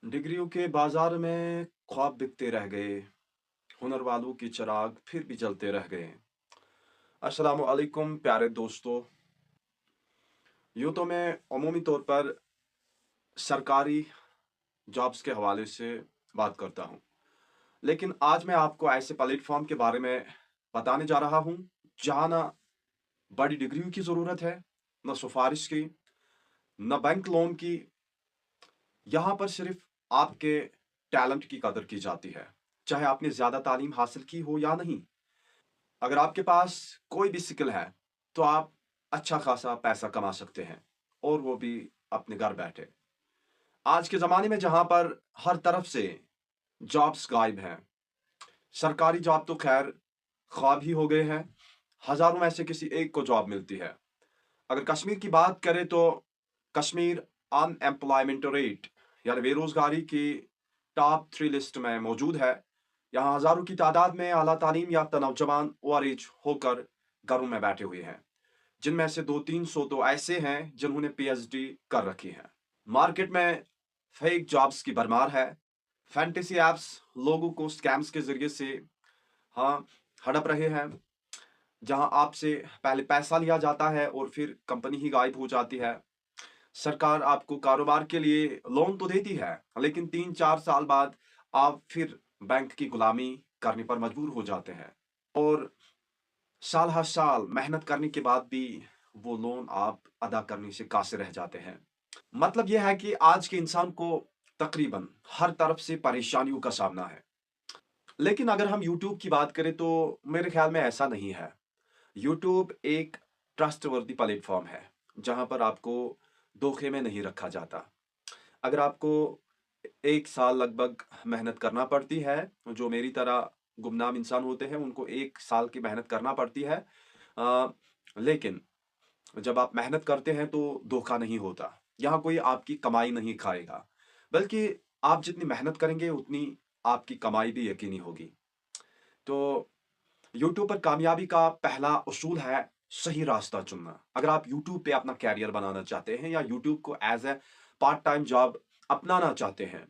डिग्रियों के बाजार में ख्वाब बिकते रह गए, हुनर वालों के चिराग फिर भी जलते रह गए। अस्सलामु अलैकुम प्यारे दोस्तों। यूँ तो मैं अमूमी तौर पर सरकारी जॉब्स के हवाले से बात करता हूँ। लेकिन आज मैं आपको ऐसे प्लेटफ़ॉर्म के बारे में बताने जा रहा हूँ, जहाँ ना बड़ी डिग्रियों की ज़रूरत है, ना सिफ़ारिश की, ना बैंक लोन की। यहाँ पर सिर्फ़ आपके टैलेंट की कदर की जाती है, चाहे आपने ज़्यादा तालीम हासिल की हो या नहीं। अगर आपके पास कोई भी स्किल है, तो आप अच्छा खासा पैसा कमा सकते हैं और वो भी अपने घर बैठे। आज के ज़माने में जहाँ पर हर तरफ से जॉब्स गायब हैं, सरकारी जॉब तो ख़ैर ख्वाब ही हो गए हैं, हज़ारों में से किसी एक को जॉब मिलती है। अगर कश्मीर की बात करें तो कश्मीर अनएम्प्लॉयमेंट रेट यानी बेरोज़गारी की टॉप 3 लिस्ट में मौजूद है। यहाँ हज़ारों की तादाद में आला तालीम याफ़्ता नौजवान ओआरएच होकर घरों में बैठे हुए हैं, जिनमें से 200-300 तो ऐसे हैं जिन्होंने पीएचडी कर रखी है। मार्केट में फेक जॉब्स की भरमार है। फैंटेसी ऐप्स लोगों को स्कैम्स के ज़रिए से हाँ, हड़प रहे हैं, जहाँ आपसे पहले पैसा लिया जाता है और फिर कंपनी ही गायब हो जाती है। सरकार आपको कारोबार के लिए लोन तो देती है, लेकिन 3-4 साल बाद आप फिर बैंक की गुलामी करने पर मजबूर हो जाते हैं और साल हर साल मेहनत करने के बाद भी वो लोन आप अदा करने से कासिर रह जाते हैं। मतलब ये है कि आज के इंसान को तकरीबन हर तरफ से परेशानियों का सामना है। लेकिन अगर हम यूट्यूब की बात करें तो मेरे ख्याल में ऐसा नहीं है। यूट्यूब एक ट्रस्टवर्दी प्लेटफ़ॉर्म है, जहाँ पर आपको धोखे में नहीं रखा जाता। अगर आपको 1 साल लगभग मेहनत करना पड़ती है, जो मेरी तरह गुमनाम इंसान होते हैं, उनको 1 साल की मेहनत करना पड़ती है। लेकिन जब आप मेहनत करते हैं, तो धोखा नहीं होता। यहाँ कोई आपकी कमाई नहीं खाएगा, बल्कि आप जितनी मेहनत करेंगे, उतनी आपकी कमाई भी यकीनी होगी। तो यूट्यूब पर कामयाबी का पहला उसूल है सही रास्ता चुनना। अगर आप यूट्यूब पे अपना करियर बनाना चाहते हैं या यूट्यूब को as a part time job अपनाना चाहते हैं,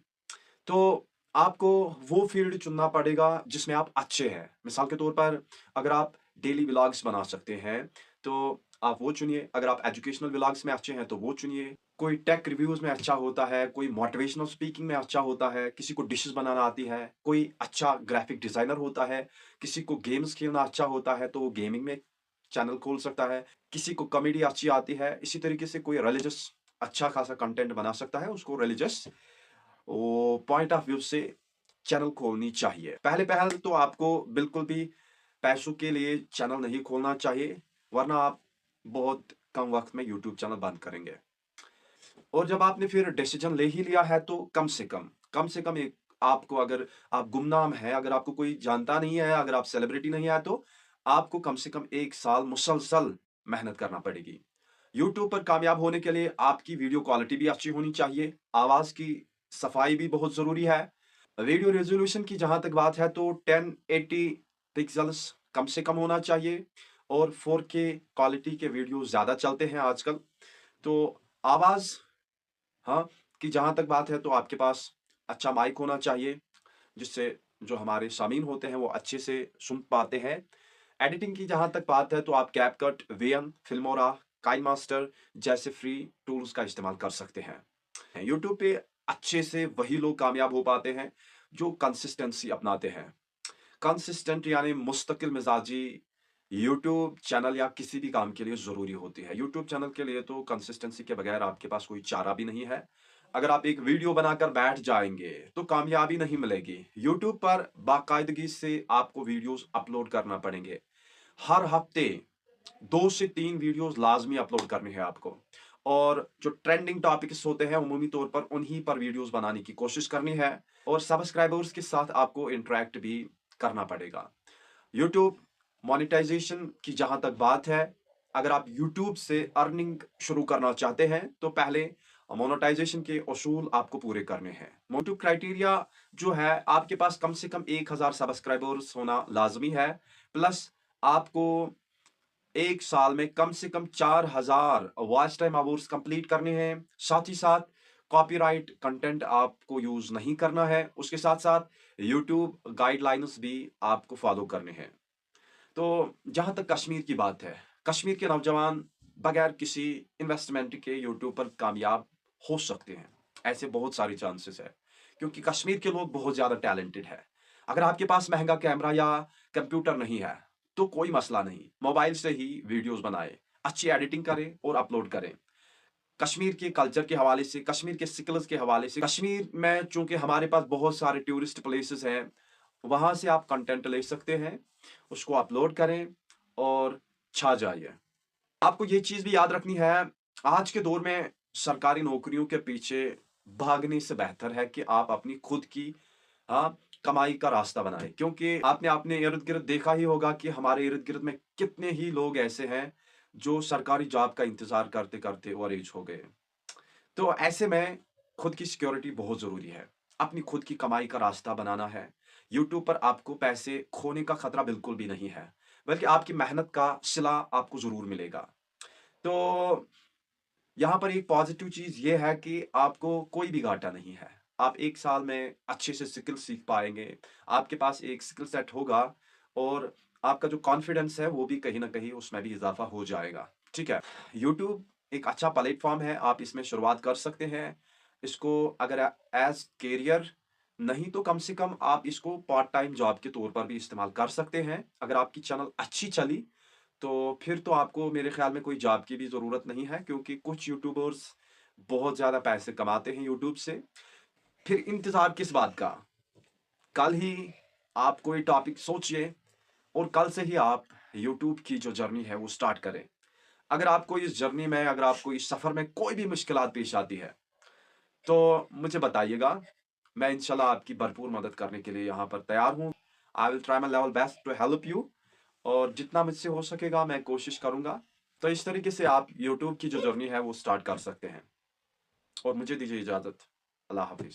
तो आपको वो फ़ील्ड चुनना पड़ेगा जिसमें आप अच्छे हैं। मिसाल के तौर पर अगर आप डेली व्लॉग्स बना सकते हैं, तो आप वो चुनिए। अगर आप एजुकेशनल व्लॉग्स में अच्छे हैं, तो वो चुनिए। कोई टेक रिव्यूज़ में अच्छा होता है, कोई मोटिवेशनल स्पीकिंग में अच्छा होता है, किसी को डिशेज़ बनाना आती है, कोई अच्छा ग्राफ़िक डिज़ाइनर होता है, किसी को गेम्स खेलना अच्छा होता है, तो वो गेमिंग में चैनल खोल सकता है, किसी को कॉमेडी अच्छी आती है। इसी तरीके से कोई रिलिजियस अच्छा खासा कंटेंट बना सकता है, उसको रिलिजियस वो पॉइंट ऑफ व्यू से चैनल खोलनी चाहिए। पहले पहल तो आपको बिल्कुल भी पैसों के लिए चैनल नहीं खोलना चाहिए, वरना आप बहुत कम वक़्त में यूट्यूब चैनल बंद करेंगे। और जब आपने फिर डिसीज़न ले ही लिया है तो कम से कम एक आपको अगर आप गुमनाम हैं, अगर आपको कोई जानता नहीं है, अगर आप सेलिब्रिटी नहीं हैं, तो आपको कम से कम 1 साल मुसलसल मेहनत करना पड़ेगी। यूट्यूब पर कामयाब होने के लिए आपकी वीडियो क्वालिटी भी अच्छी होनी चाहिए, आवाज़ की सफाई भी बहुत ज़रूरी है। वीडियो रेज़ोल्यूशन की जहाँ तक बात है तो 1080 पिक्सेल्स कम से कम होना चाहिए और 4K क्वालिटी के वीडियो ज़्यादा चलते हैं आजकल। तो आवाज़ हाँ, कि जहाँ तक बात है तो आपके पास अच्छा माइक होना चाहिए, जिससे जो हमारे सामीन होते हैं वो अच्छे से सुन पाते हैं। एडिटिंग की जहाँ तक बात है तो आप कैपकट, वीएन, फिल्मोरा, काइनमास्टर जैसे फ्री टूल्स का इस्तेमाल कर सकते हैं। यूट्यूब पे अच्छे से वही लोग कामयाब हो पाते हैं जो कंसिस्टेंसी अपनाते हैं। कंसिस्टेंट यानी मुस्तकिल मिजाजी यूट्यूब चैनल या किसी भी काम के लिए ज़रूरी होती है। यूट्यूब चैनल के लिए तो कंसिस्टेंसी के बगैर आपके पास कोई चारा भी नहीं है। अगर आप एक वीडियो बनाकर बैठ जाएँगे, तो कामयाबी नहीं मिलेगी। यूट्यूब पर बाकायदगी से आपको वीडियोज़ अपलोड करना पड़ेंगे। हर हफ्ते 2 से 3 वीडियोज़ लाज़मी अपलोड करने हैं आपको और जो ट्रेंडिंग टॉपिक्स होते हैं, अमूमी तौर पर उन्हीं पर वीडियोज़ बनाने की कोशिश करनी है और सब्सक्राइबर्स के साथ आपको इंटरैक्ट भी करना पड़ेगा। यूट्यूब मोनेटाइज़ेशन की जहाँ तक बात है, अगर आप यूट्यूब से अर्निंग शुरू करना चाहते हैं, तो पहले मोनेटाइज़ेशन के उसूल आपको पूरे करने हैं। यूट्यूब क्राइटेरिया जो है, आपके पास कम से कम 1000 सब्सक्राइबर्स होना लाज़मी है, प्लस आपको 1 साल में कम से कम 4000 वॉच टाइम आवर्स कंप्लीट करने हैं। साथ ही साथ कॉपीराइट कंटेंट आपको यूज़ नहीं करना है। उसके साथ-साथ यूट्यूब गाइडलाइंस भी आपको फ़ॉलो करने हैं। तो जहाँ तक कश्मीर की बात है, कश्मीर के नौजवान बगैर किसी इन्वेस्टमेंट के यूट्यूब पर कामयाब हो सकते हैं। ऐसे बहुत सारे चांसेस है, क्योंकि कश्मीर के लोग बहुत ज़्यादा टैलेंटेड है। अगर आपके पास महँगा कैमरा या कंप्यूटर नहीं है, तो कोई मसला नहीं, मोबाइल से ही वीडियोज़ बनाएँ, अच्छी एडिटिंग करें और अपलोड करें। कश्मीर के कल्चर के हवाले से, कश्मीर के स्किल्स के हवाले से, कश्मीर में चूँकि हमारे पास बहुत सारे टूरिस्ट प्लेसेस हैं, वहाँ से आप कंटेंट ले सकते हैं, उसको अपलोड करें और छा जाइए। आपको ये चीज़ भी याद रखनी है, आज के दौर में सरकारी नौकरियों के पीछे भागने से बेहतर है कि आप अपनी खुद की कमाई का रास्ता बनाएँ। क्योंकि आपने अपने इर्द-गिर्द देखा ही होगा कि हमारे इर्द-गिर्द में कितने ही लोग ऐसे हैं, जो सरकारी जॉब का इंतज़ार करते-करते ओवर एज हो गए। तो ऐसे में खुद की सिक्योरिटी बहुत ज़रूरी है। अपनी खुद की कमाई का रास्ता बनाना है। यूट्यूब पर आपको पैसे खोने का खतरा बिल्कुल भी नहीं है, बल्कि आपकी मेहनत का सिला आपको ज़रूर मिलेगा। तो यहाँ पर एक पॉज़िटिव चीज़ ये है कि आपको कोई भी घाटा नहीं है। आप 1 साल में अच्छे से स्किल सीख पाएँगे। आपके पास एक स्किल सेट होगा और आपका जो कॉन्फिडेंस है, वो भी कहीं न कहीं उसमें भी इज़ाफ़ा हो जाएगा। ठीक है? यूट्यूब एक अच्छा प्लेटफ़ॉर्म है, आप इसमें शुरुआत कर सकते हैं। इसको अगर एज़ करियर नहीं तो कम से कम आप इसको पार्ट टाइम जॉब के तौर पर भी इस्तेमाल कर सकते हैं। अगर आपकी चैनल अच्छी चली, तो फिर तो आपको मेरे ख़्याल में कोई जॉब की भी ज़रूरत नहीं है, क्योंकि कुछ यूट्यूबर्स बहुत ज़्यादा पैसे कमाते हैं यूट्यूब से। फिर इंतज़ार किस बात का? कल ही आप कोई टॉपिक सोचिए और कल से ही आप यूट्यूब की जो जर्नी है वो स्टार्ट करें। अगर आपको इस जर्नी में, अगर आपको इस सफ़र में कोई भी मुश्किलात पेश आती है, तो मुझे बताइएगा। मैं इंशाल्लाह आपकी भरपूर मदद करने के लिए यहाँ पर तैयार हूँ। I will try my level best to help you, और जितना मुझसे हो सकेगा मैं कोशिश करूँगा। तो इस तरीके से आप यूट्यूब की जो जर्नी है वो स्टार्ट कर सकते हैं, और मुझे दीजिए इजाज़त। अल्लाह हाफ़िज़।